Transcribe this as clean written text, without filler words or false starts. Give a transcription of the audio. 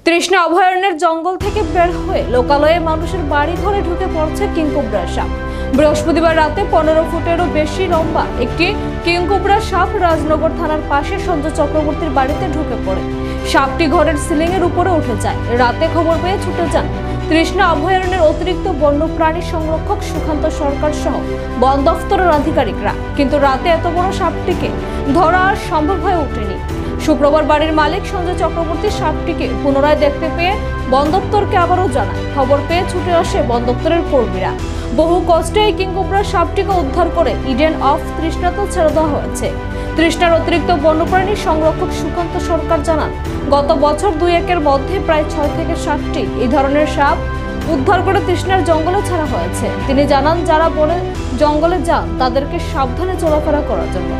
তৃষ্ণা অভয়ারণ্যের জঙ্গল থেকে বের হয়ে লোকালয়ে মানুষের বাড়ি ঘরে ঢুকে পড়ছে কিংকোবরা সাপ। বৃহস্পতিবার রাতে 15 ফুটেরও বেশি লম্বা একটি কিংকোবরা সাপ রাজনগর থানার পাশে সঞ্জয় চক্রবর্তীর বাড়িতে ঢুকে পড়ে। সাপটি ঘরের সিলিং এর উপরে উঠে যায়। রাতে খবর পেয়ে ছুটে যান তৃষ্ণা অভয়ারণ্যের অতিরিক্ত বন্যপ্রাণী সংরক্ষক সুকান্ত সরকার সহ বন দফতরের আধিকারিকরা, কিন্তু রাতে এত বড় সাপটিকে ধরা আর সম্ভব হয়ে ওঠেনি। শুক্রবার বাড়ির মালিক সঞ্জয় চক্রবর্তী সাপটিকে পুনরায় দেখতে পেয়ে বন দপ্তরকে আবারও জানায়। খবর পেয়ে ছুটে আসে বন দপ্তরের কর্মীরা। বহু কষ্টে এই কিংকোবরা সাপটিকে উদ্ধার করে ইডেন অফ তৃষ্ণাতে ছেড়ে দেওয়া হয়েছে। তৃষ্ণার অতিরিক্ত বন্যপ্রাণী সংরক্ষক সুকান্ত সরকার জানান, গত বছর 2-1 মধ্যে প্রায় 6 থেকে 7টি এই ধরনের সাপ উদ্ধার করে তৃষ্ণার জঙ্গলে ছাড়া হয়েছে। তিনি জানান, যারা বনে জঙ্গলে যান তাদেরকে সাবধানে চলাফেরা করার জন্য।